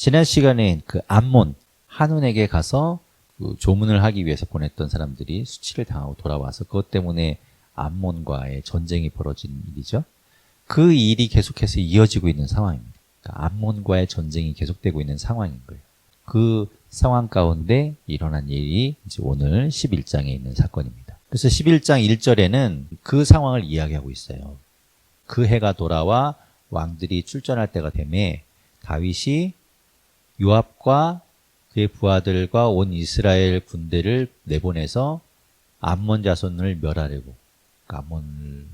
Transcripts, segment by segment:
지난 시간에 그 암몬, 한운에게 가서 그 조문을 하기 위해서 보냈던 사람들이 수치를 당하고 돌아와서 그것 때문에 암몬과의 전쟁이 벌어진 일이죠. 그 일이 계속해서 이어지고 있는 상황입니다. 그러니까 암몬과의 전쟁이 계속되고 있는 상황인 거예요. 그 상황 가운데 일어난 일이 이제 오늘 11장에 있는 사건입니다. 그래서 11장 1절에는 그 상황을 이야기하고 있어요. 그 해가 돌아와 왕들이 출전할 때가 되매 다윗이 요압과 그의 부하들과 온 이스라엘 군대를 내보내서 암몬 자손을 멸하려고, 그러니까 암몬을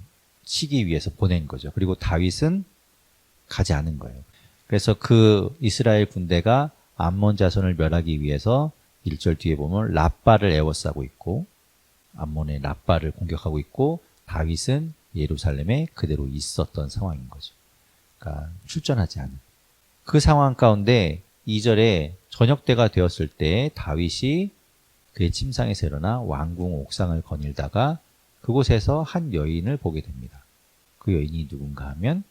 치기 위해서 보낸 거죠. 그리고 다윗은 가지 않은 거예요. 그래서 그 이스라엘 군대가 암몬 자손을 멸하기 위해서 1절 뒤에 보면 랍바를 에워싸고 있고 암몬의 랍바를 공격하고 있고 다윗은 예루살렘에 그대로 있었던 상황인 거죠. 그러니까 출전하지 않은. 그 상황 가운데 2절에 저녁 때가 되었을 때 다윗이 그의 침상에서 일어나 왕궁 옥상을 거닐다가 그곳에서 한 여인을 보게 됩니다. 그 여인이 누군가 하면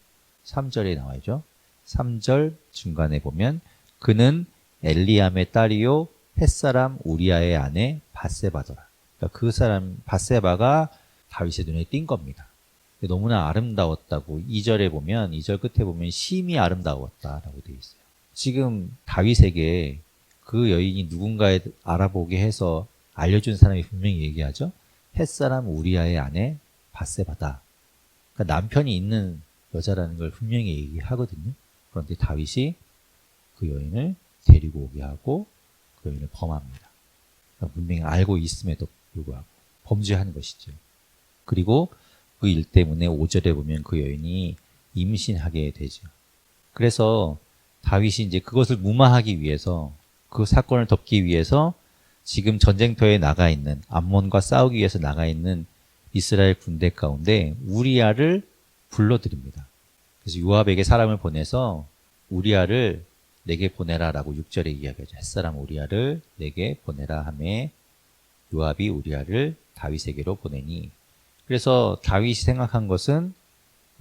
3절에 나와있죠. 3절 중간에 보면 그는 엘리암의 딸이요 햇사람 우리아의 아내 밧세바더라. 그러니까 그 사람 밧세바가 다윗의 눈에 띈 겁니다. 너무나 아름다웠다고 2절에 보면 2절 끝에 보면 심히 아름다웠다라고 되어 있어요. 지금 다윗에게 그 여인이 누군가에 알아보게 해서 알려준 사람이 분명히 얘기하죠. 햇사람 우리아의 아내 밧세바다. 그러니까 남편이 있는 여자라는 걸 분명히 얘기하거든요. 그런데 다윗이 그 여인을 데리고 오게 하고 그 여인을 범합니다. 그러니까 분명히 알고 있음에도 불구하고 범죄하는 것이죠. 그리고 그 일 때문에 5절에 보면 그 여인이 임신하게 되죠. 그래서 다윗이 이제 그것을 무마하기 위해서 그 사건을 덮기 위해서 지금 전쟁터에 나가 있는 암몬과 싸우기 위해서 나가 있는 이스라엘 군대 가운데 우리아를 불러들입니다. 그래서 요압에게 사람을 보내서 우리아를 내게 보내라라고 6절에 이야기하죠. 햇사람 우리아를 내게 보내라 하매 요압이 우리아를 다윗에게로 보내니, 그래서 다윗이 생각한 것은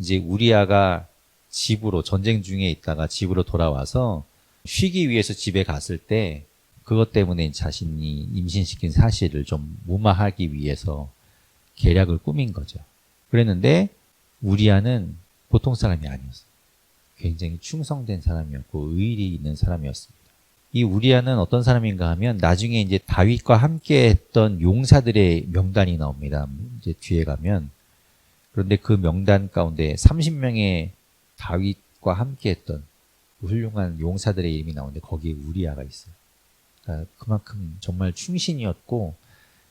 이제 우리아가 집으로 전쟁 중에 있다가 집으로 돌아와서 쉬기 위해서 집에 갔을 때 그것 때문에 자신이 임신시킨 사실을 좀 무마하기 위해서 계략을 꾸민 거죠. 그랬는데 우리아는 보통 사람이 아니었어요. 굉장히 충성된 사람이었고 의리 있는 사람이었습니다. 이 우리아는 어떤 사람인가 하면 나중에 이제 다윗과 함께 했던 용사들의 명단이 나옵니다. 이제 뒤에 가면. 그런데 그 명단 가운데 30명의 다윗과 함께 했던 훌륭한 용사들의 이름이 나오는데 거기에 우리아가 있어요. 그러니까 그만큼 정말 충신이었고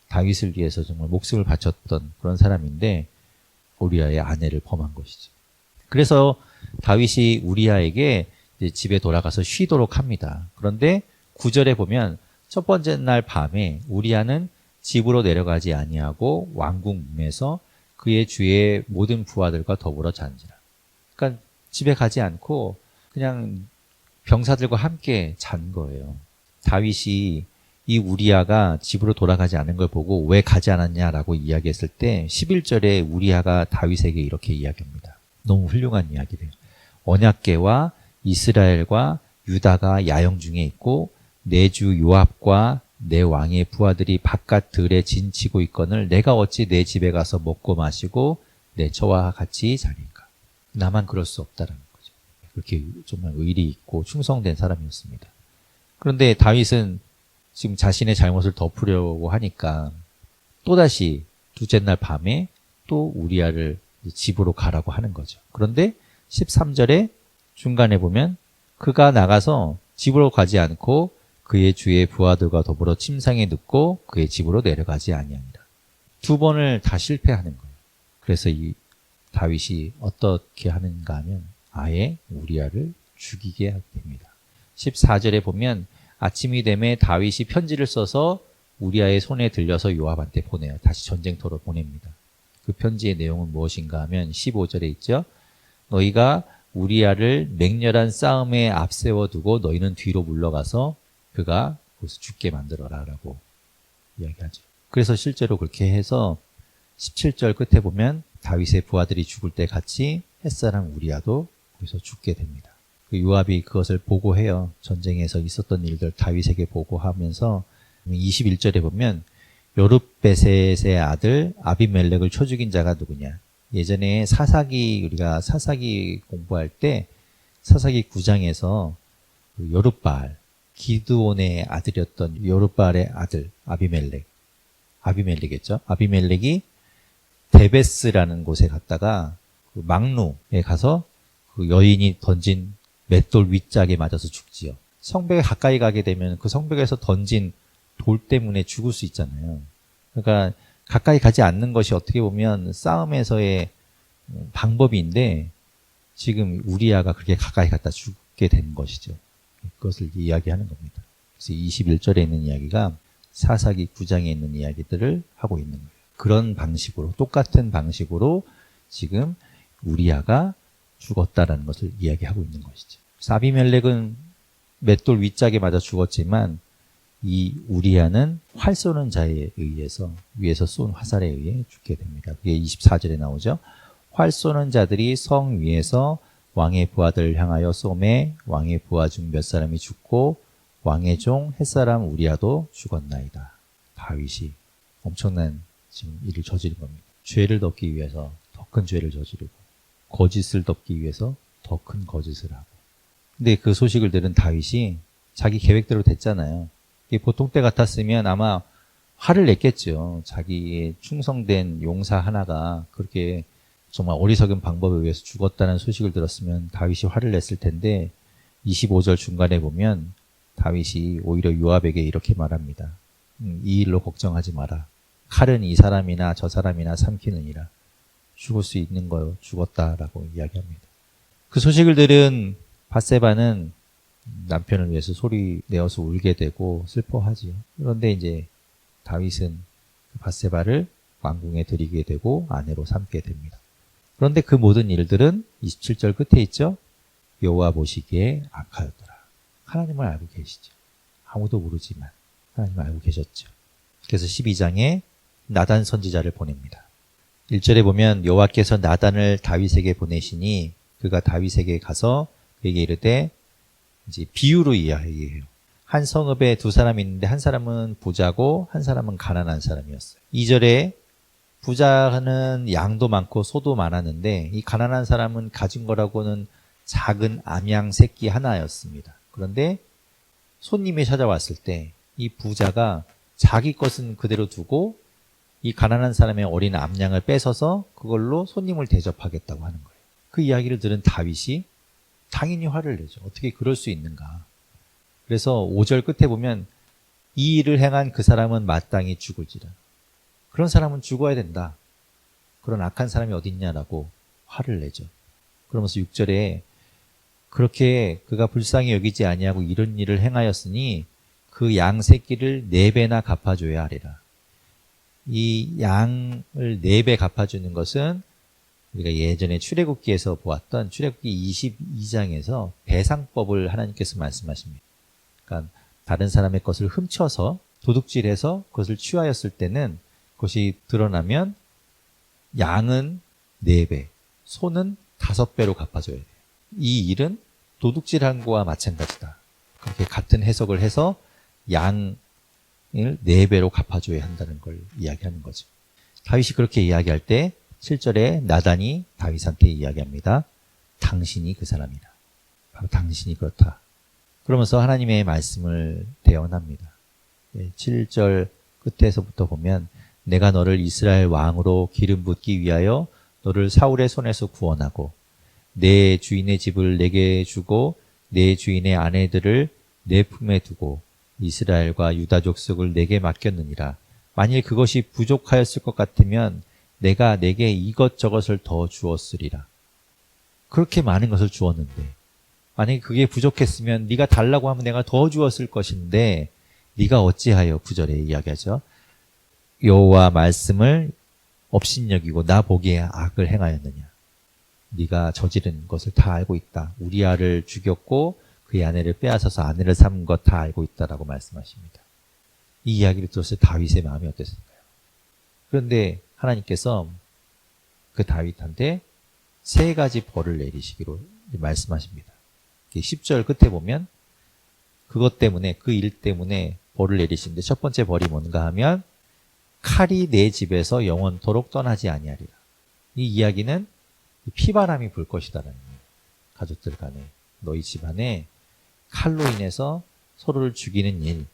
다윗을 위해서 정말 목숨을 바쳤던 그런 사람인데 우리아의 아내를 범한 것이죠. 그래서 다윗이 우리아에게 이제 집에 돌아가서 쉬도록 합니다. 그런데 9절에 보면 첫 번째 날 밤에 우리아는 집으로 내려가지 아니하고 왕궁 문에서 그의 주의 모든 부하들과 더불어 잔지라. 그러니까 집에 가지 않고 그냥 병사들과 함께 잔 거예요. 다윗이 이 우리아가 집으로 돌아가지 않은 걸 보고 왜 가지 않았냐라고 이야기했을 때 11절에 우리아가 다윗에게 이렇게 이야기합니다. 너무 훌륭한 이야기래요. 언약궤와 이스라엘과 유다가 야영 중에 있고 내 주 요압과 내 왕의 부하들이 바깥 들에 진치고 있거늘 내가 어찌 내 집에 가서 먹고 마시고 내 처와 같이 자리인가. 나만 그럴 수 없다라는 거죠. 그렇게 정말 의리 있고 충성된 사람이었습니다. 그런데 다윗은 지금 자신의 잘못을 덮으려고 하니까 또다시 둘째 날 밤에 또 우리아를 집으로 가라고 하는 거죠. 그런데 13절에 중간에 보면 그가 나가서 집으로 가지 않고 그의 주의 부하들과 더불어 침상에 눕고 그의 집으로 내려가지 아니하니라. 두 번을 다 실패하는 거예요. 그래서 이 다윗이 어떻게 하는가 하면 아예 우리아를 죽이게 됩니다. 14절에 보면 아침이 되매 다윗이 편지를 써서 우리아의 손에 들려서 요압한테 보내요. 다시 전쟁터로 보냅니다. 그 편지의 내용은 무엇인가 하면 15절에 있죠. 너희가 우리아를 맹렬한 싸움에 앞세워 두고 너희는 뒤로 물러가서 그가 거기서 죽게 만들어라 라고 이야기하죠. 그래서 실제로 그렇게 해서 17절 끝에 보면 다윗의 부하들이 죽을 때 같이 햇사람 우리아도 거기서 죽게 됩니다. 그 요압이 그것을 보고해요. 전쟁에서 있었던 일들 다윗에게 보고하면서 21절에 보면 요르베셋의 아들 아비멜렉을 쳐 죽인 자가 누구냐. 예전에 우리가 사사기 공부할 때 사사기 9장에서 그 요르바알, 기드온의 아들이었던 요르바알의 아들 아비멜렉이겠죠. 아비멜렉이 데베스라는 곳에 갔다가 그 막루에 가서 그 여인이 던진 맷돌 윗짝에 맞아서 죽지요. 성벽에 가까이 가게 되면 그 성벽에서 던진 돌 때문에 죽을 수 있잖아요. 그러니까 가까이 가지 않는 것이 어떻게 보면 싸움에서의 방법인데 지금 우리아가 그렇게 가까이 갔다 죽게 된 것이죠. 그것을 이야기하는 겁니다. 그래서 21절에 있는 이야기가 사사기 9장에 있는 이야기들을 하고 있는 거예요. 그런 방식으로, 똑같은 방식으로 지금 우리아가 죽었다라는 것을 이야기하고 있는 것이죠. 아비멜렉은 맷돌 윗짝에 맞아 죽었지만 이 우리아는 활 쏘는 자에 의해서 위에서 쏜 화살에 의해 죽게 됩니다. 그게 24절에 나오죠. 활 쏘는 자들이 성 위에서 왕의 부하들을 향하여 쏘매 왕의 부하 중 몇 사람이 죽고 왕의 종 햇사람 우리아도 죽었나이다. 다윗이 엄청난 지금 일을 저지른 겁니다. 죄를 덮기 위해서 더 큰 죄를 저지르고 거짓을 덮기 위해서 더 큰 거짓을 하고. 근데 그 소식을 들은 다윗이 자기 계획대로 됐잖아요. 보통 때 같았으면 아마 화를 냈겠죠. 자기의 충성된 용사 하나가 그렇게 정말 어리석은 방법에 의해서 죽었다는 소식을 들었으면 다윗이 화를 냈을 텐데 25절 중간에 보면 다윗이 오히려 요압에게 이렇게 말합니다. 이 일로 걱정하지 마라. 칼은 이 사람이나 저 사람이나 삼키느니라. 죽을 수 있는 거 죽었다라고 이야기합니다. 그 소식을 들은 밧세바는 남편을 위해서 소리 내어서 울게 되고 슬퍼하지요. 그런데 이제 다윗은 밧세바를 왕궁에 들이게 되고 아내로 삼게 됩니다. 그런데 그 모든 일들은 27절 끝에 있죠. 여호와 보시기에 악하였더라. 하나님을 알고 계시죠. 아무도 모르지만 하나님을 알고 계셨죠. 그래서 12장에 나단 선지자를 보냅니다. 1절에 보면 여호와께서 나단을 다윗에게 보내시니 그가 다윗에게 가서 그에게 이르되 이제 비유로 이야기해요. 한 성읍에 두 사람이 있는데 한 사람은 부자고 한 사람은 가난한 사람이었어요. 2절에 부자는 양도 많고 소도 많았는데 이 가난한 사람은 가진 거라고는 작은 암양 새끼 하나였습니다. 그런데 손님이 찾아왔을 때 이 부자가 자기 것은 그대로 두고 이 가난한 사람의 어린 암양을 뺏어서 그걸로 손님을 대접하겠다고 하는 거예요. 그 이야기를 들은 다윗이 당연히 화를 내죠. 어떻게 그럴 수 있는가. 그래서 5절 끝에 보면 이 일을 행한 그 사람은 마땅히 죽을지라. 그런 사람은 죽어야 된다. 그런 악한 사람이 어딨냐라고 화를 내죠. 그러면서 6절에 그렇게 그가 불쌍히 여기지 아니하고 이런 일을 행하였으니 그 양 새끼를 4배나 갚아줘야 하리라. 이 양을 4배 갚아주는 것은 우리가 예전에 출애굽기에서 보았던 출애굽기 22장에서 배상법을 하나님께서 말씀하십니다. 그러니까 다른 사람의 것을 훔쳐서 도둑질해서 그것을 취하였을 때는 그것이 드러나면 양은 4배, 소는 5배로 갚아줘야 돼요. 이 일은 도둑질한 거와 마찬가지다. 그렇게 같은 해석을 해서 양을 4배로 갚아줘야 한다는 걸 이야기하는 거죠. 다윗이 그렇게 이야기할 때 7절에 나단이 다윗한테 이야기합니다. 당신이 그 사람이다. 바로 당신이 그렇다. 그러면서 하나님의 말씀을 대언합니다. 7절 끝에서부터 보면 내가 너를 이스라엘 왕으로 기름 붓기 위하여 너를 사울의 손에서 구원하고 내 주인의 집을 내게 주고 내 주인의 아내들을 내 품에 두고 이스라엘과 유다 족속을 내게 맡겼느니라. 만일 그것이 부족하였을 것 같으면 내가 내게 이것저것을 더 주었으리라. 그렇게 많은 것을 주었는데 만약에 그게 부족했으면 네가 달라고 하면 내가 더 주었을 것인데 네가 어찌하여 9절에 이야기하죠. 여호와 말씀을 업신여기고 나 보기에 악을 행하였느냐. 네가 저지른 것을 다 알고 있다. 우리아를 죽였고 그의 아내를 빼앗아서 아내를 삼은 것 다 알고 있다라고 말씀하십니다. 이 이야기를 들었을 때 다윗의 마음이 어땠을까요? 그런데 하나님께서 그 다윗한테 3가지 벌을 내리시기로 말씀하십니다. 10절 끝에 보면 그것 때문에 그 일 때문에 벌을 내리시는데 첫 번째 벌이 뭔가 하면 칼이 내 집에서 영원토록 떠나지 아니하리라. 이 이야기는 피바람이 불 것이다라는 거예요. 가족들 간에 너희 집안에 칼로 인해서 서로를 죽이는 일,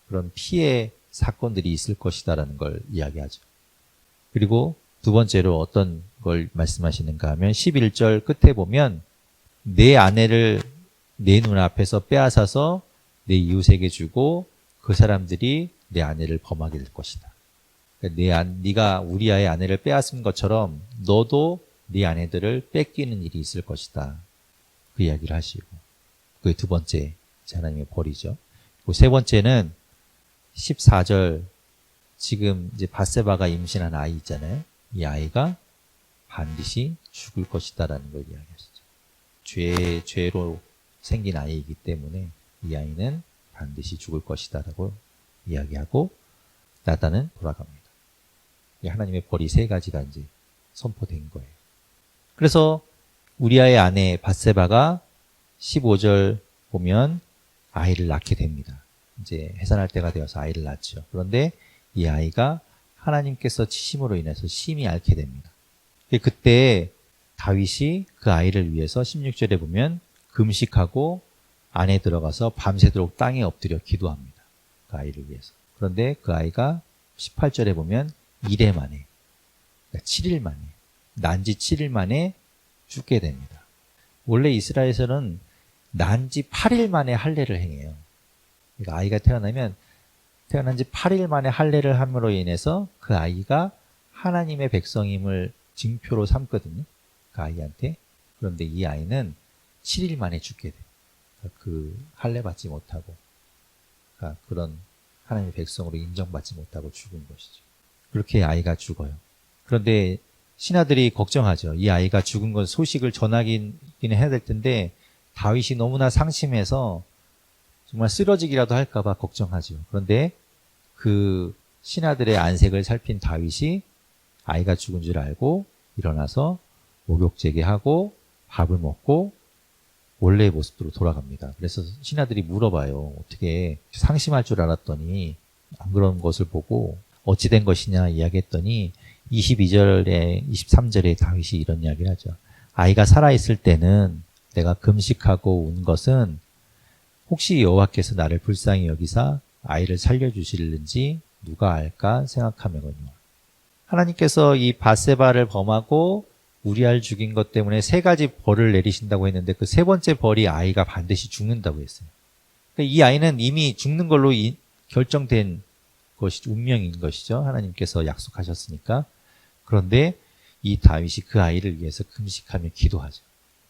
그런 피해 사건들이 있을 것이다라는 걸 이야기하죠. 그리고 두 번째로 어떤 걸 말씀하시는가 하면 11절 끝에 보면 내 아내를 내 눈앞에서 빼앗아서 내 이웃에게 주고 그 사람들이 내 아내를 범하게 될 것이다. 그러니까 네가 우리아의 아내를 빼앗은 것처럼 너도 네 아내들을 뺏기는 일이 있을 것이다. 그 이야기를 하시고 그게 두 번째 하나님의 벌이죠. 그리고 세 번째는 14절 지금 이제 밧세바가 임신한 아이 있잖아요. 이 아이가 반드시 죽을 것이다라는 걸 이야기하시죠. 죄로 생긴 아이이기 때문에 이 아이는 반드시 죽을 것이다라고 이야기하고 나단은 돌아갑니다. 하나님의 벌이 세 가지가 이제 선포된 거예요. 그래서 우리아의 아내 밧세바가 15절 보면 아이를 낳게 됩니다. 이제 해산할 때가 되어서 아이를 낳죠. 그런데 이 아이가 하나님께서 치심으로 인해서 심히 앓게 됩니다. 그때 다윗이 그 아이를 위해서 16절에 보면 금식하고 안에 들어가서 밤새도록 땅에 엎드려 기도합니다. 그 아이를 위해서. 그런데 그 아이가 18절에 보면 이래 만에, 그러니까 7일 만에, 난지 7일 만에 죽게 됩니다. 원래 이스라엘에서는 난지 8일 만에 할례를 행해요. 그러니까 아이가 태어난 지 8일 만에 할례를 함으로 인해서 그 아이가 하나님의 백성임을 징표로 삼거든요. 그 아이한테. 그런데 이 아이는 7일 만에 죽게 돼요. 그 할례 받지 못하고 그러니까 그런 하나님의 백성으로 인정받지 못하고 죽은 것이죠. 그렇게 아이가 죽어요. 그런데 신하들이 걱정하죠. 이 아이가 죽은 건 소식을 전하기는 해야 될 텐데 다윗이 너무나 상심해서 정말 쓰러지기라도 할까봐 걱정하죠. 그런데 그 신하들의 안색을 살핀 다윗이 아이가 죽은 줄 알고 일어나서 목욕제게 하고 밥을 먹고 원래의 모습으로 돌아갑니다. 그래서 신하들이 물어봐요. 어떻게 상심할 줄 알았더니 안 그런 것을 보고 어찌 된 것이냐 이야기했더니 22절에 23절에 다윗이 이런 이야기를 하죠. 아이가 살아있을 때는 내가 금식하고 운 것은 혹시 여호와께서 나를 불쌍히 여기사 아이를 살려주실는지 누가 알까 생각하며거니와. 하나님께서 이 밧세바를 범하고 우리아를 죽인 것 때문에 세 가지 벌을 내리신다고 했는데 그 세 번째 벌이 아이가 반드시 죽는다고 했어요. 그러니까 이 아이는 이미 죽는 걸로 결정된 것이 운명인 것이죠. 하나님께서 약속하셨으니까. 그런데 이 다윗이 그 아이를 위해서 금식하며 기도하죠.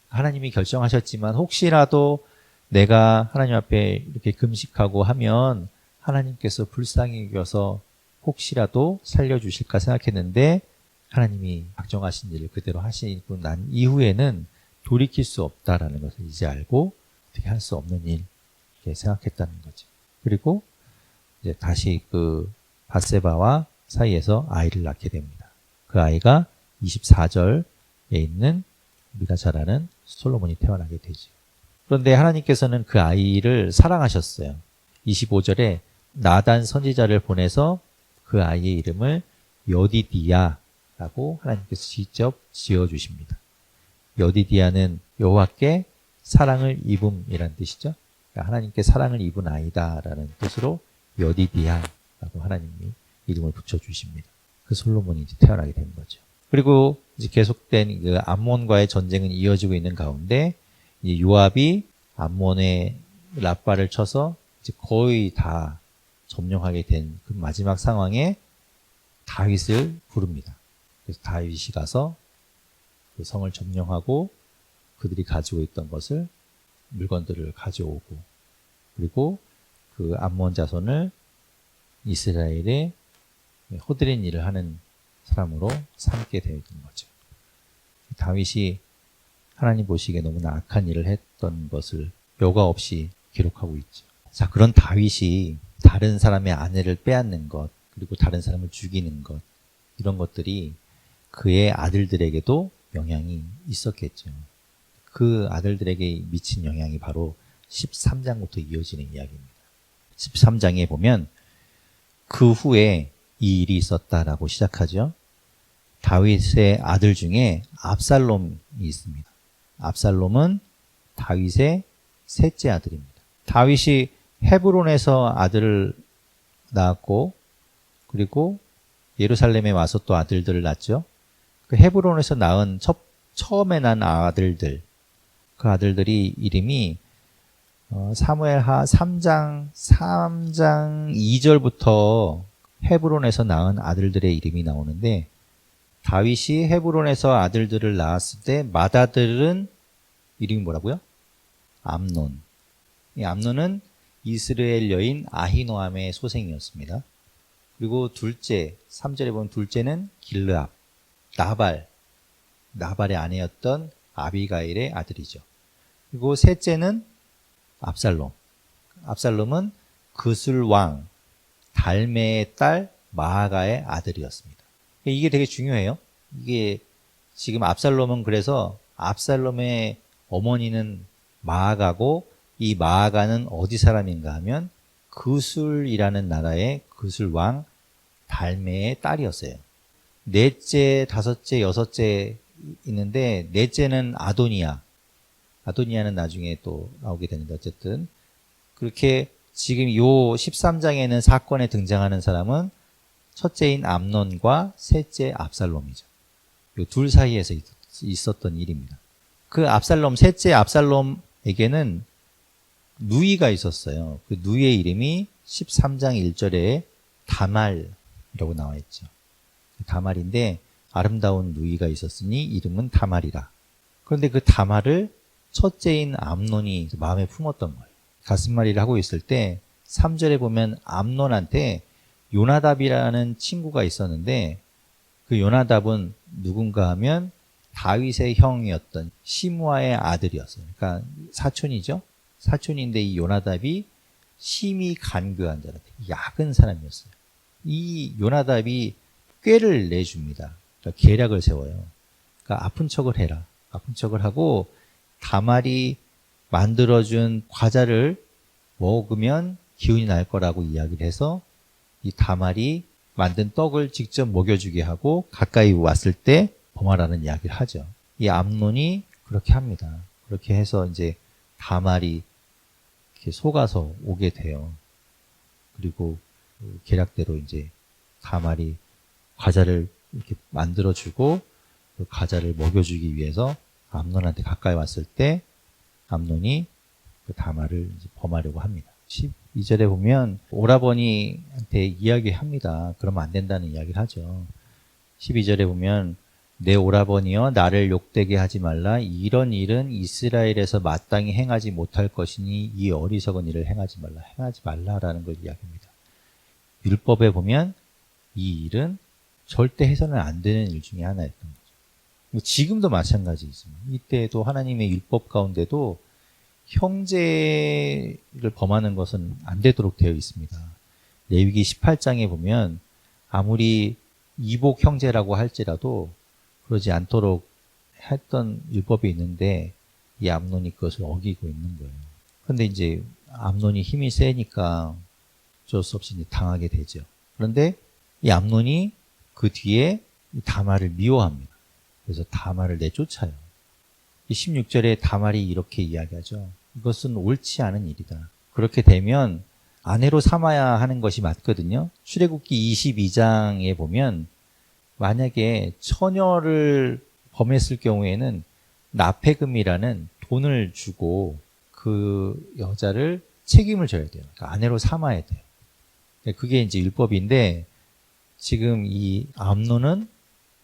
하나님이 결정하셨지만 혹시라도 내가 하나님 앞에 이렇게 금식하고 하면 하나님께서 불쌍히 여겨서 혹시라도 살려주실까 생각했는데 하나님이 작정하신 일을 그대로 하시고 난 이후에는 돌이킬 수 없다라는 것을 이제 알고 어떻게 할 수 없는 일 이렇게 생각했다는 거죠. 그리고 이제 다시 그 밧세바와 사이에서 아이를 낳게 됩니다. 그 아이가 24절에 있는 우리가 잘 아는 솔로몬이 태어나게 되죠. 그런데 하나님께서는 그 아이를 사랑하셨어요. 25절에 나단 선지자를 보내서 그 아이의 이름을 여디디야라고 하나님께서 직접 지어주십니다. 여디디야는 여호와께 사랑을 입음이라는 뜻이죠. 그러니까 하나님께 사랑을 입은 아이다라는 뜻으로 여디디야라고 하나님이 이름을 붙여주십니다. 그 솔로몬이 이제 태어나게 된 거죠. 그리고 이제 계속된 그 암몬과의 전쟁은 이어지고 있는 가운데 이 요압이 암몬의 라빠를 쳐서 이제 거의 다 점령하게 된 그 마지막 상황에 다윗을 부릅니다. 그래서 다윗이 가서 그 성을 점령하고 그들이 가지고 있던 것을 물건들을 가져오고 그리고 그 암몬 자손을 이스라엘의 호드린 일을 하는 사람으로 삼게 되는 거죠. 다윗이 하나님 보시기에 너무나 악한 일을 했던 것을 여과 없이 기록하고 있죠. 자, 그런 다윗이 다른 사람의 아내를 빼앗는 것, 그리고 다른 사람을 죽이는 것, 이런 것들이 그의 아들들에게도 영향이 있었겠죠. 그 아들들에게 미친 영향이 바로 13장부터 이어지는 이야기입니다. 13장에 보면 그 후에 이 일이 있었다라고 시작하죠. 다윗의 아들 중에 압살롬이 있습니다. 압살롬은 다윗의 셋째 아들입니다. 다윗이 헤브론에서 아들을 낳았고 그리고 예루살렘에 와서 또 아들들을 낳았죠. 그 헤브론에서 낳은 처음에 난 아들들, 그 아들들이 이름이 사무엘하 3장 2절부터 헤브론에서 낳은 아들들의 이름이 나오는데 다윗이 헤브론에서 아들들을 낳았을 때 맏아들은 이름이 뭐라고요? 암논. 이 암논은 이스라엘 여인 아히노암의 소생이었습니다. 그리고 둘째, 3절에 보면 둘째는 길르압, 나발의 아내였던 아비가일의 아들이죠. 그리고 셋째는 압살롬. 압살롬은 그술 왕 달메의 딸 마아가의 아들이었습니다. 이게 되게 중요해요. 이게 지금 압살롬은 그래서 압살롬의 어머니는 마아가고 이 마아가는 어디 사람인가 하면 그술이라는 나라의 그술 왕 달메의 딸이었어요. 넷째, 다섯째, 여섯째 있는데 넷째는 아도니아. 아도니아는 나중에 또 나오게 되는데 어쨌든 그렇게 지금 요 13장에는 사건에 등장하는 사람은 첫째인 암논과 셋째 압살롬이죠. 요 둘 사이에서 있었던 일입니다. 그 압살롬, 셋째 압살롬에게는 누이가 있었어요. 그 누이의 이름이 13장 1절에 다말이라고 나와 있죠. 다말인데 아름다운 누이가 있었으니 이름은 다말이라. 그런데 그 다말을 첫째인 암논이 마음에 품었던 거예요. 가슴앓이를 하고 있을 때 3절에 보면 암논한테 요나답이라는 친구가 있었는데 그 요나답은 누군가 하면 다윗의 형이었던 시므아의 아들이었어요. 그러니까 사촌이죠. 사촌인데 이 요나답이 심히 간교한 자라, 약은 사람이었어요. 이 요나답이 꾀를 내줍니다. 그러니까 계략을 세워요. 그러니까 아픈 척을 해라. 아픈 척을 하고 다말이 만들어준 과자를 먹으면 기운이 날 거라고 이야기를 해서 이 다말이 만든 떡을 직접 먹여주게 하고 가까이 왔을 때 범하라는 이야기를 하죠. 이 암논이 그렇게 합니다. 그렇게 해서 이제 다말이 이렇게 속아서 오게 돼요. 그리고 그 계략대로 이제 다말이 과자를 이렇게 만들어주고 그 과자를 먹여주기 위해서 암논한테 가까이 왔을 때 암논이 그 다말을 이제 범하려고 합니다. 12절에 보면 오라버니한테 이야기합니다. 그러면 안 된다는 이야기를 하죠. 12절에 보면 내 오라버니여 나를 욕되게 하지 말라. 이런 일은 이스라엘에서 마땅히 행하지 못할 것이니 이 어리석은 일을 행하지 말라라는 걸 이야기합니다. 율법에 보면 이 일은 절대 해서는 안 되는 일 중에 하나였던 거죠. 지금도 마찬가지 있습니다. 이때도 하나님의 율법 가운데도 형제를 범하는 것은 안 되도록 되어 있습니다. 레위기 18장에 보면 아무리 이복 형제라고 할지라도 그러지 않도록 했던 율법이 있는데 이 암논이 그것을 어기고 있는 거예요. 그런데 이제 암논이 힘이 세니까 어쩔 수 없이 이제 당하게 되죠. 그런데 이 암논이 그 뒤에 다말을 미워합니다. 그래서 다말을 내쫓아요. 16절에 다말이 이렇게 이야기하죠. 이것은 옳지 않은 일이다. 그렇게 되면 아내로 삼아야 하는 것이 맞거든요. 출애굽기 22장에 보면 만약에 처녀를 범했을 경우에는 납폐금이라는 돈을 주고 그 여자를 책임을 져야 돼요. 그러니까 아내로 삼아야 돼요. 그게 이제 율법인데 지금 이 암논은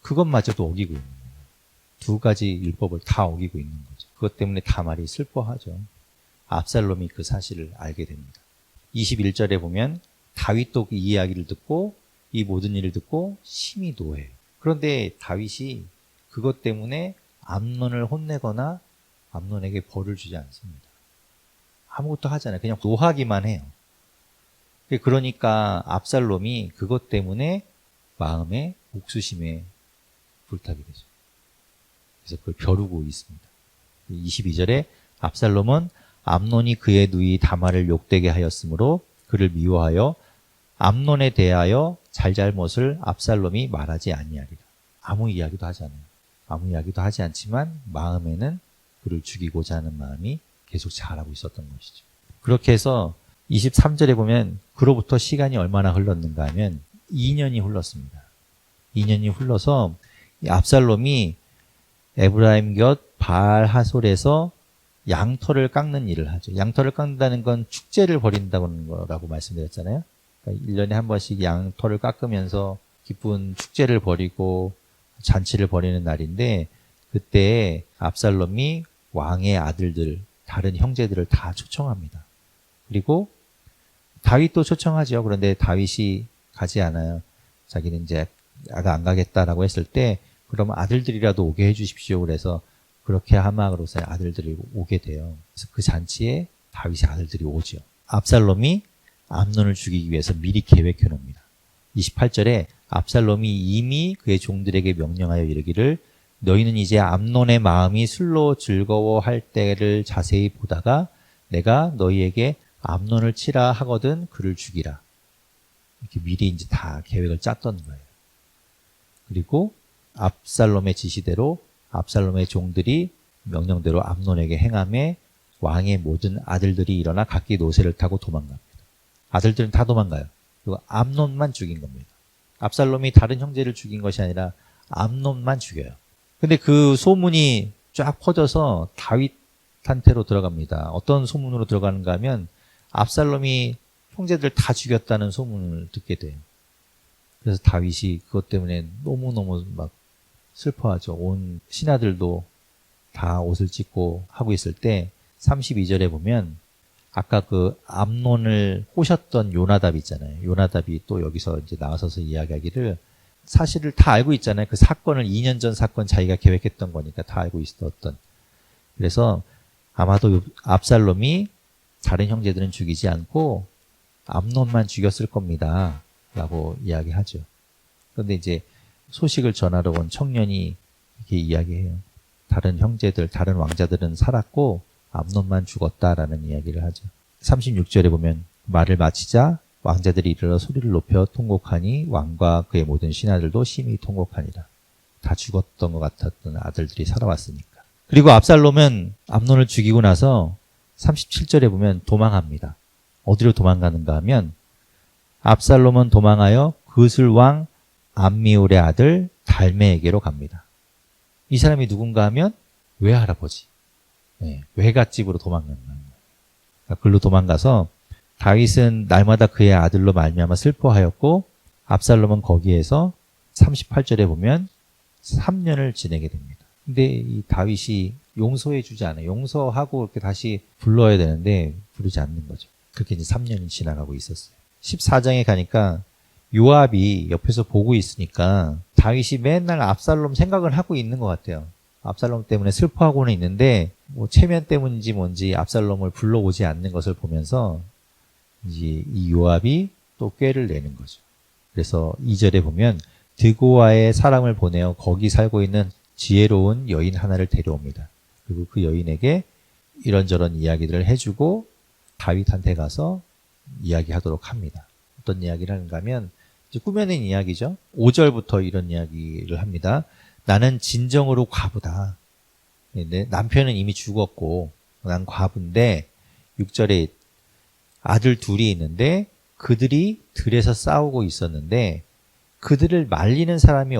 그것마저도 어기고 있는 거예요. 두 가지 율법을 다 어기고 있는 거죠. 그것 때문에 다말이 슬퍼하죠. 압살롬이 그 사실을 알게 됩니다. 21절에 보면 다윗도 이 이야기를 듣고 이 모든 일을 듣고 심히 노해요. 그런데 다윗이 그것 때문에 암논을 혼내거나 암논에게 벌을 주지 않습니다. 아무것도 하지 않아요. 그냥 노하기만 해요. 그러니까 압살롬이 그것 때문에 마음에 옥수심에 불타게 되죠. 그래서 그걸 벼르고 있습니다. 22절에 압살롬은 암논이 그의 누이 다말을 욕되게 하였으므로 그를 미워하여 암논에 대하여 잘잘못을 압살롬이 말하지 아니하리라. 아무 이야기도 하지 않아요. 아무 이야기도 하지 않지만 마음에는 그를 죽이고자 하는 마음이 계속 자라고 있었던 것이죠. 그렇게 해서 23절에 보면 그로부터 시간이 얼마나 흘렀는가 하면 2년이 흘렀습니다. 2년이 흘러서 압살롬이 에브라임 곁 바알 하솔에서 양털을 깎는 일을 하죠. 양털을 깎는다는 건 축제를 벌인다는 거라고 말씀드렸잖아요. 그러니까 1년에 한 번씩 양털을 깎으면서 기쁜 축제를 벌이고 잔치를 벌이는 날인데 그때 압살롬이 왕의 아들들, 다른 형제들을 다 초청합니다. 그리고 다윗도 초청하죠. 그런데 다윗이 가지 않아요. 자기는 이제 나가 안 가겠다라고 했을 때 그러면 아들들이라도 오게 해주십시오. 그래서 그렇게 하막으로서 아들들이 오게 돼요. 그래서 그 잔치에 다윗의 아들들이 오죠. 압살롬이 암논을 죽이기 위해서 미리 계획해 놓습니다. 28절에 압살롬이 이미 그의 종들에게 명령하여 이르기를 너희는 이제 암논의 마음이 술로 즐거워할 때를 자세히 보다가 내가 너희에게 암논을 치라 하거든 그를 죽이라. 이렇게 미리 이제 다 계획을 짰던 거예요. 그리고 압살롬의 지시대로 압살롬의 종들이 명령대로 암논에게 행함에 왕의 모든 아들들이 일어나 각기 노새를 타고 도망갑니다. 아들들은 다 도망가요. 그리고 암논만 죽인 겁니다. 압살롬이 다른 형제를 죽인 것이 아니라 암논만 죽여요. 근데 그 소문이 쫙 퍼져서 다윗한테로 들어갑니다. 어떤 소문으로 들어가는가 하면 압살롬이 형제들 다 죽였다는 소문을 듣게 돼요. 그래서 다윗이 그것 때문에 너무너무 막 슬퍼하죠. 온 신하들도 다 옷을 찢고 하고 있을 때 32절에 보면 아까 그 암논을 호셨던 요나답 있잖아요. 요나답이 또 여기서 이제 나와서서 이야기하기를 사실을 다 알고 있잖아요. 그 사건을 2년 전 사건 자기가 계획했던 거니까 다 알고 있었던. 그래서 아마도 압살롬이 다른 형제들은 죽이지 않고 암논만 죽였을 겁니다. 라고 이야기하죠. 그런데 이제 소식을 전하러 온 청년이 이렇게 이야기해요. 다른 형제들, 다른 왕자들은 살았고 암논만 죽었다라는 이야기를 하죠. 36절에 보면 말을 마치자 왕자들이 이르러 소리를 높여 통곡하니 왕과 그의 모든 신하들도 심히 통곡하니라. 다 죽었던 것 같았던 아들들이 살아왔으니까. 그리고 압살롬은 암논을 죽이고 나서 37절에 보면 도망합니다. 어디로 도망가는가 하면 압살롬은 도망하여 그슬 왕 암미울의 아들 달메에게로 갑니다. 이 사람이 누군가 하면 외할아버지. 외갓집으로 도망가는 거예요. 그러니까 글로 도망가서 다윗은 날마다 그의 아들로 말미암아 슬퍼하였고 압살롬은 거기에서 38절에 보면 3년을 지내게 됩니다. 근데 이 다윗이 용서해 주지 않아요. 용서하고 이렇게 다시 불러야 되는데 부르지 않는 거죠. 그렇게 이제 3년이 지나가고 있었어요. 14장에 가니까 요압이 옆에서 보고 있으니까 다윗이 맨날 압살롬 생각을 하고 있는 것 같아요. 압살롬 때문에 슬퍼하고는 있는데 뭐 체면 때문인지 뭔지 압살롬을 불러오지 않는 것을 보면서 이제 이 요압이 또 꾀를 내는 거죠. 그래서 2절에 보면 드고아의 사람을 보내어 거기 살고 있는 지혜로운 여인 하나를 데려옵니다. 그리고 그 여인에게 이런저런 이야기들을 해주고 다윗한테 가서 이야기하도록 합니다. 어떤 이야기를 하는가 하면 이제 꾸며낸 이야기죠. 5절부터 이런 이야기를 합니다. 나는 진정으로 과부다. 내 남편은 이미 죽었고 난 과부인데 6절에 아들 둘이 있는데 그들이 들에서 싸우고 있었는데 그들을 말리는 사람이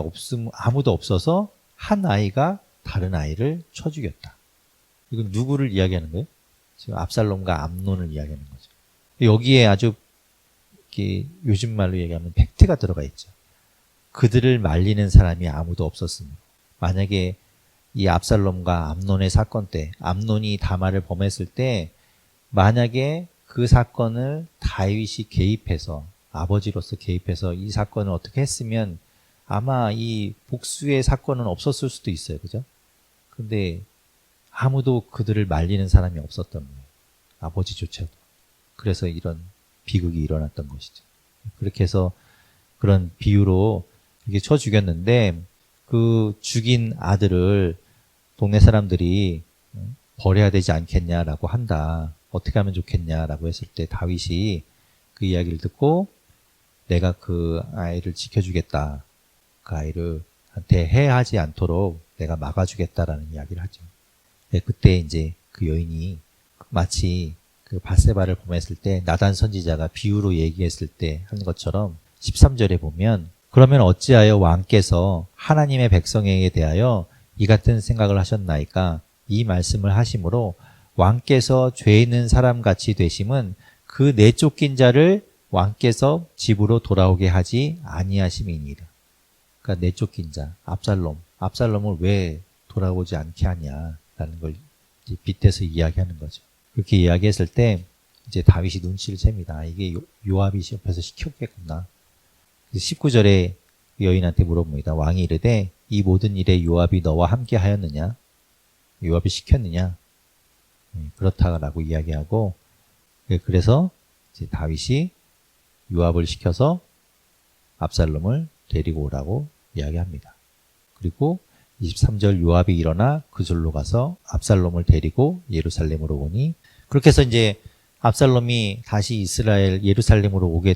아무도 없어서 한 아이가 다른 아이를 쳐 죽였다. 이건 누구를 이야기하는 거예요? 지금 압살롬과 암논을 이야기하는 거죠. 여기에 아주 요즘 말로 얘기하면 팩트가 들어가 있죠. 그들을 말리는 사람이 아무도 없었습니다. 만약에 이 압살롬과 암논의 사건 때 암논이 다말을 범했을 때 만약에 그 사건을 다윗이 개입해서 아버지로서 개입해서 이 사건을 어떻게 했으면 아마 이 복수의 사건은 없었을 수도 있어요. 그죠? 근데 아무도 그들을 말리는 사람이 없었던 거예요. 아버지조차도. 그래서 이런 비극이 일어났던 것이죠. 그렇게 해서 그런 비유로 이렇게 쳐 죽였는데 그 죽인 아들을 동네 사람들이 버려야 되지 않겠냐라고 한다. 어떻게 하면 좋겠냐라고 했을 때 다윗이 그 이야기를 듣고 내가 그 아이를 지켜주겠다. 그 아이를 한테 해하지 않도록 내가 막아주겠다라는 이야기를 하죠. 네, 그때 이제 그 여인이 마치 그 밧세바를 범했을 때 나단 선지자가 비유로 얘기했을 때 한 것처럼 13절에 보면 그러면 어찌하여 왕께서 하나님의 백성에게 대하여 이 같은 생각을 하셨나이까 이 말씀을 하심으로 왕께서 죄 있는 사람같이 되심은 그 내쫓긴 자를 왕께서 집으로 돌아오게 하지 아니하심이니라. 그러니까 내쫓긴 자, 압살롬을 왜 돌아오지 않게 하냐라는 걸 이제 빗대서 이야기하는 거죠. 그렇게 이야기했을 때 이제 다윗이 눈치를 챕니다. 이게 요압이 옆에서 시켰겠구나. 19절에 여인한테 물어봅니다. 왕이 이르되 이 모든 일에 요압이 너와 함께 하였느냐? 요압이 시켰느냐? 그렇다라고 이야기하고 그래서 이제 다윗이 요압을 시켜서 압살롬을 데리고 오라고 이야기합니다. 그리고 23절 요압이 일어나 그절로 가서 압살롬을 데리고 예루살렘으로 오니 그렇게 해서 이제 압살롬이 다시 이스라엘 예루살렘으로 오게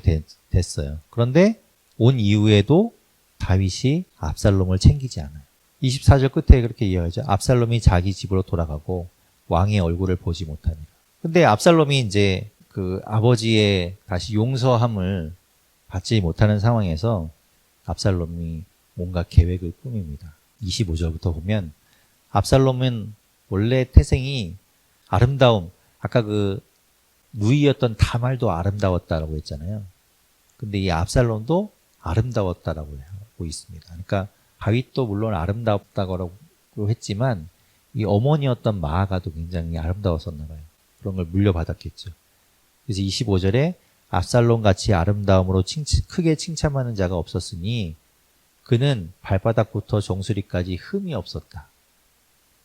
됐어요. 그런데 온 이후에도 다윗이 압살롬을 챙기지 않아요. 24절 끝에 그렇게 이야기하죠. 압살롬이 자기 집으로 돌아가고 왕의 얼굴을 보지 못하니라. 근데 압살롬이 이제 그 아버지의 다시 용서함을 받지 못하는 상황에서 압살롬이 뭔가 계획을 꾸밉니다. 25절부터 보면 압살롬은 원래 태생이 아름다움, 아까 그 누이였던 다말도 아름다웠다라고 했잖아요. 근데 이 압살롬도 아름다웠다라고 하고 있습니다. 그러니까 다윗도 물론 아름답다고 했지만 이 어머니였던 마아가도 굉장히 아름다웠었나 봐요. 그런 걸 물려받았겠죠. 그래서 25절에 압살롬 같이 아름다움으로 크게 칭찬하는 자가 없었으니 그는 발바닥부터 정수리까지 흠이 없었다.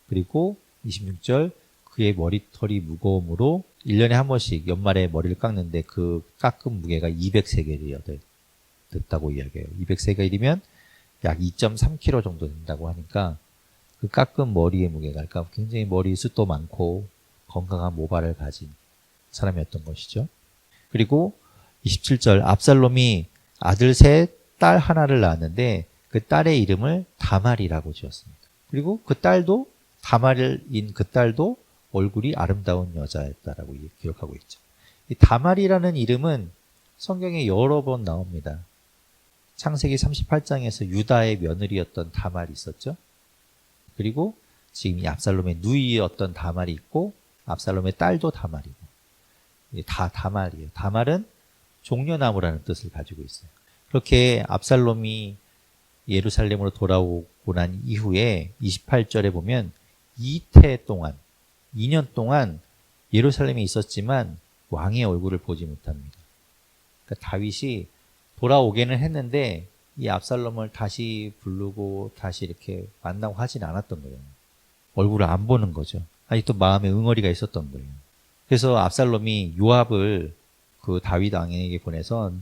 그리고 26절 그의 머리털이 무거움으로 1년에 한 번씩 연말에 머리를 깎는데 그 깎은 무게가 200세겔이어야 됐다고 이야기해요. 200세겔이면 약 2.3kg 정도 된다고 하니까 그 깎은 머리의 무게가 그러니까 굉장히 머리숱도 많고 건강한 모발을 가진 사람이었던 것이죠. 그리고 27절 압살롬이 아들 셋, 딸 하나를 낳았는데 그 딸의 이름을 다말이라고 지었습니다. 그리고 그 딸도 다말인 그 딸도 얼굴이 아름다운 여자였다라고 기록하고 있죠. 이 다말이라는 이름은 성경에 여러 번 나옵니다. 창세기 38장에서 유다의 며느리였던 다말이 있었죠. 그리고 지금 이 압살롬의 누이였던 다말이 있고 압살롬의 딸도 다말이고 다 다말이에요. 다말은 종려나무라는 뜻을 가지고 있어요. 그렇게 압살롬이 예루살렘으로 돌아오고 난 이후에 28절에 보면 2년 동안 예루살렘에 있었지만 왕의 얼굴을 보지 못합니다. 그러니까 다윗이 돌아오기는 했는데 이 압살롬을 다시 부르고 다시 이렇게 만나고 하진 않았던 거예요. 얼굴을 안 보는 거죠. 아직도 마음에 응어리가 있었던 거예요. 그래서 압살롬이 요압을 그 다윗 왕에게 보내서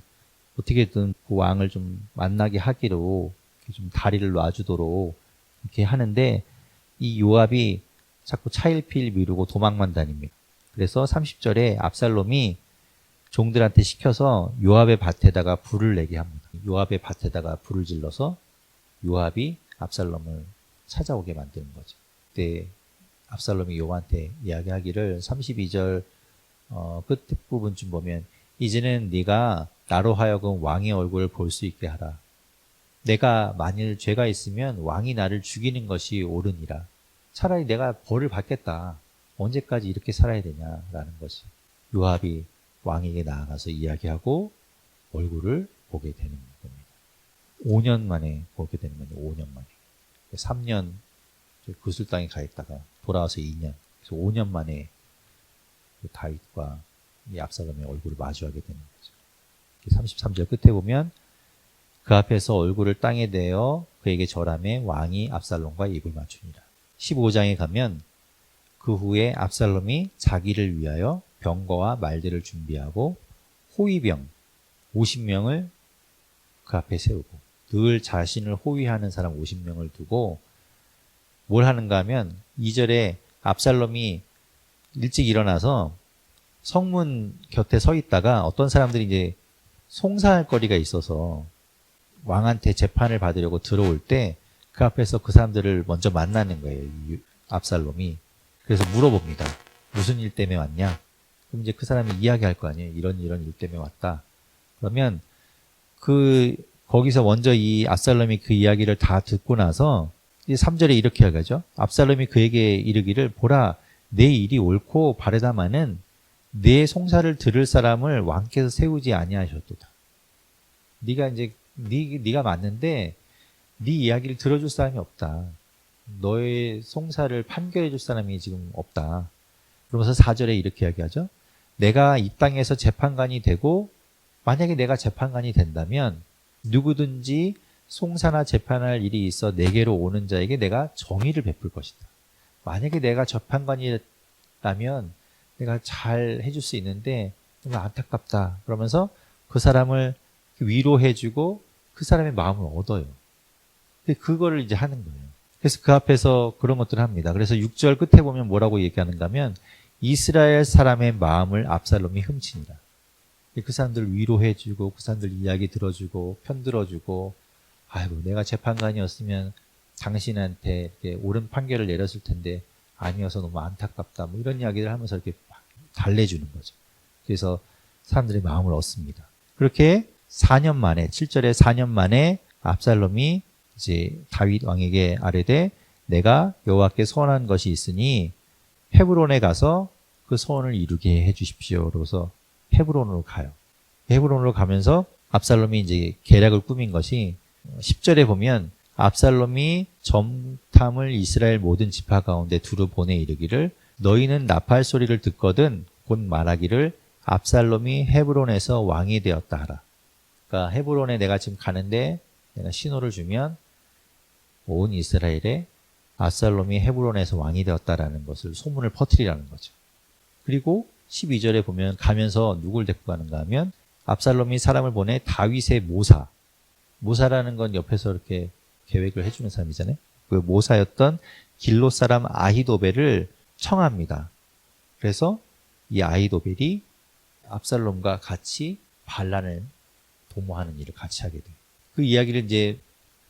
어떻게든 그 왕을 좀 만나게 하기로 좀 다리를 놔주도록 이렇게 하는데 이 요압이 자꾸 차일피일 미루고 도망만 다닙니다. 그래서 30절에 압살롬이 종들한테 시켜서 요압의 밭에다가 불을 내게 합니다. 요압의 밭에다가 불을 질러서 요압이 압살롬을 찾아오게 만드는 거죠. 그때 압살롬이 요압한테 이야기하기를 32절 끝부분쯤 보면 이제는 네가 나로 하여금 왕의 얼굴을 볼 수 있게 하라. 내가 만일 죄가 있으면 왕이 나를 죽이는 것이 옳으니라. 차라리 내가 벌을 받겠다. 언제까지 이렇게 살아야 되냐라는 것이 요압이 왕에게 나아가서 이야기하고 얼굴을 보게 되는 겁니다. 5년 만에 보게 되는 겁니다. 5년 만에. 3년 구슬 땅에 가 있다가 돌아와서 2년. 그래서 5년 만에 다윗과 이 압살롬의 얼굴을 마주하게 되는 거죠. 33절 끝에 보면 그 앞에서 얼굴을 땅에 대어 그에게 절하매 왕이 압살롬과 입을 맞추니라. 15장에 가면 그 후에 압살롬이 자기를 위하여 병거와 말들을 준비하고 호위병 50명을 그 앞에 세우고 늘 자신을 호위하는 사람 50명을 두고 뭘 하는가 하면 2절에 압살롬이 일찍 일어나서 성문 곁에 서 있다가 어떤 사람들이 이제 송사할 거리가 있어서 왕한테 재판을 받으려고 들어올 때 그 앞에서 그 사람들을 먼저 만나는 거예요. 이 압살롬이. 그래서 물어봅니다. 무슨 일 때문에 왔냐? 그럼 이제 그 사람이 이야기할 거 아니에요. 이런 일 때문에 왔다. 그러면 거기서 먼저 이 압살롬이 그 이야기를 다 듣고 나서 3절에 이렇게 이야기하죠. 압살롬이 그에게 이르기를 보라 내 일이 옳고 바르다마는 내 송사를 들을 사람을 왕께서 세우지 아니하셨도다. 네가 맞는데 네 이야기를 들어줄 사람이 없다. 너의 송사를 판결해 줄 사람이 지금 없다. 그러면서 4절에 이렇게 이야기하죠. 내가 이 땅에서 재판관이 되고 만약에 내가 재판관이 된다면 누구든지 송사나 재판할 일이 있어 내게로 오는 자에게 내가 정의를 베풀 것이다. 만약에 내가 재판관이라면 내가 잘 해줄 수 있는데 너무 안타깝다. 그러면서 그 사람을 위로해주고 그 사람의 마음을 얻어요. 근데 그거를 이제 하는 거예요. 그래서 그 앞에서 그런 것들을 합니다. 그래서 6절 끝에 보면 뭐라고 얘기하는가 하면 이스라엘 사람의 마음을 압살롬이 훔치니라. 그 사람들을 위로해주고 그 사람들 이야기 들어주고 편들어주고 아이고 내가 재판관이었으면 당신한테 이렇게 옳은 판결을 내렸을 텐데 아니어서 너무 안타깝다. 뭐 이런 이야기를 하면서 이렇게 막 달래주는 거죠. 그래서 사람들의 마음을 얻습니다. 그렇게 4년 만에 7절에 4년 만에 압살롬이 이제 다윗 왕에게 아뢰되 내가 여호와께 소원한 것이 있으니 헤브론에 가서 그 소원을 이루게 해 주십시오. 그래서 헤브론으로 가요. 헤브론으로 가면서 압살롬이 이제 계략을 꾸민 것이 10절에 보면 압살롬이 점탐을 이스라엘 모든 지파 가운데 두루 보내 이르기를 너희는 나팔 소리를 듣거든 곧 말하기를 압살롬이 헤브론에서 왕이 되었다 하라. 그러니까 헤브론에 내가 지금 가는데 내가 신호를 주면 온 이스라엘에 압살롬이 헤브론에서 왕이 되었다라는 것을 소문을 퍼뜨리라는 거죠. 그리고 12절에 보면 가면서 누굴 데리고 가는가 하면 압살롬이 사람을 보내 다윗의 모사라는 건 옆에서 이렇게 계획을 해주는 사람이잖아요. 그 모사였던 길롯 사람 아히도벨을 청합니다. 그래서 이 아히도벨이 압살롬과 같이 반란을 도모하는 일을 같이 하게 돼요. 그 이야기를 이제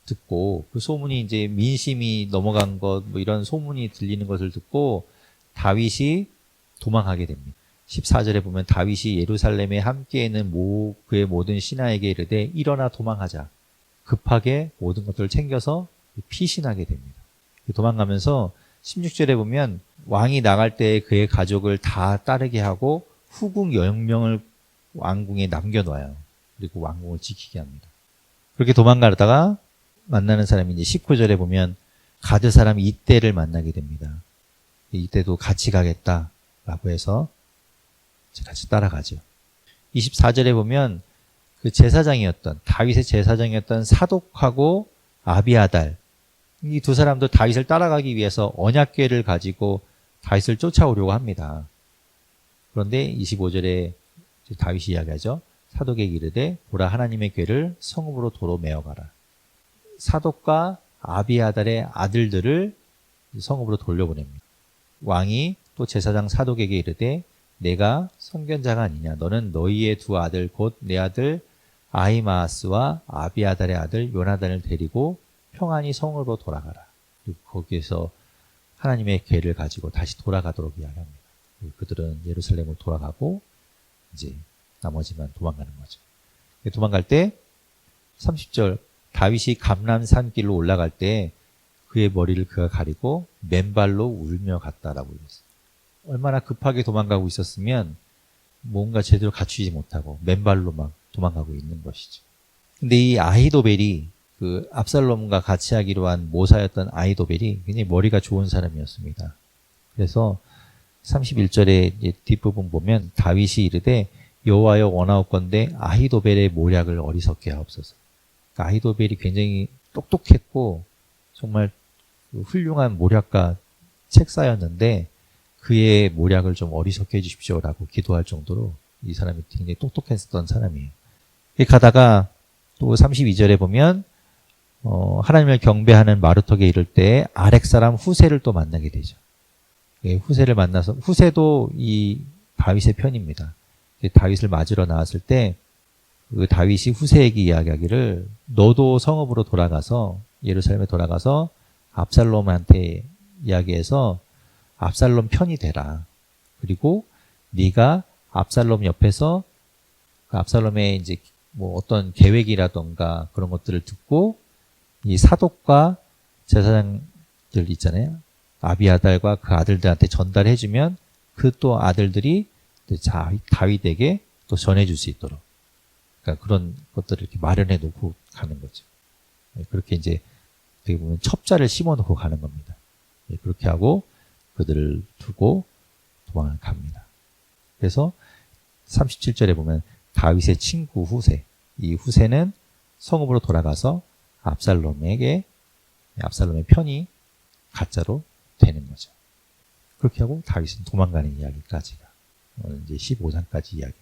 듣고 그 소문이 이제 민심이 넘어간 것 뭐 이런 소문이 들리는 것을 듣고 다윗이 도망하게 됩니다. 14절에 보면 다윗이 예루살렘에 함께 있는 그의 모든 신하에게 이르되 일어나 도망하자. 급하게 모든 것들을 챙겨서 피신하게 됩니다. 도망가면서 16절에 보면 왕이 나갈 때 그의 가족을 다 따르게 하고 후궁 10명을 왕궁에 남겨놔요. 그리고 왕궁을 지키게 합니다. 그렇게 도망가다가 만나는 사람이 이제 19절에 보면 가드 사람 이때를 만나게 됩니다. 이때도 같이 가겠다라고 해서 같이 따라가죠. 24절에 보면 그 제사장이었던 다윗의 제사장이었던 사독하고 아비아달 이 두 사람도 다윗을 따라가기 위해서 언약궤를 가지고 다윗을 쫓아오려고 합니다. 그런데 25절에 다윗이 이야기하죠. 사독에게 이르되 보라 하나님의 궤를 성읍으로 도로 메어가라. 사독과 아비아달의 아들들을 성읍으로 돌려보냅니다. 왕이 또 제사장 사독에게 이르되 내가 선견자가 아니냐. 너는 너희의 두 아들 곧 내 아들 아히마아스와 아비아달의 아들 요나단을 데리고 평안히 성읍으로 돌아가라. 그리고 거기에서 하나님의 궤를 가지고 다시 돌아가도록 이야기합니다. 그들은 예루살렘으로 돌아가고 이제 나머지만 도망가는 거죠. 도망갈 때 30절 다윗이 감람산 길로 올라갈 때 그의 머리를 그가 가리고 맨발로 울며 갔다라고 했어요. 얼마나 급하게 도망가고 있었으면 뭔가 제대로 갖추지 못하고 맨발로 막 도망가고 있는 것이죠. 근데 이 아히도벨이 그 압살롬과 같이 하기로 한 모사였던 아히도벨이 굉장히 머리가 좋은 사람이었습니다. 그래서 31절에 뒷부분 보면 다윗이 이르되 여호와여 원하옵건대 아히도벨의 모략을 어리석게 하옵소서. 그러니까 아히도벨이 굉장히 똑똑했고 정말 훌륭한 모략가 책사였는데 그의 모략을 좀 어리석게 해주십시오라고 기도할 정도로 이 사람이 굉장히 똑똑했었던 사람이에요. 가다가 또 32절에 보면 하나님을 경배하는 마루턱에 이를 때 아렉 사람 후세를 또 만나게 되죠. 후세를 만나서 후세도 이 다윗의 편입니다. 다윗을 맞으러 나왔을 때 그 다윗이 후세에게 이야기하기를 너도 성읍으로 돌아가서 예루살렘에 돌아가서 압살롬한테 이야기해서 압살롬 편이 되라. 그리고 네가 압살롬 옆에서 압살롬의 이제 뭐 어떤 계획이라던가 그런 것들을 듣고 이 사독과 제사장들 있잖아요. 아비아달과 그 아들들한테 전달해주면 그 또 아들들이 다윗에게 또 전해줄 수 있도록 그러니까 그런 것들을 이렇게 마련해 놓고 가는 거죠. 그렇게 이제 어떻게 보면 첩자를 심어 놓고 가는 겁니다. 그렇게 하고 그들을 두고 도망을 갑니다. 그래서 37절에 보면 다윗의 친구 후세, 이 후세는 성읍으로 돌아가서 압살롬의 편이 가짜로 되는 거죠. 그렇게 하고 다윗은 도망가는 이야기까지가 오늘 이제 15장까지 이야기.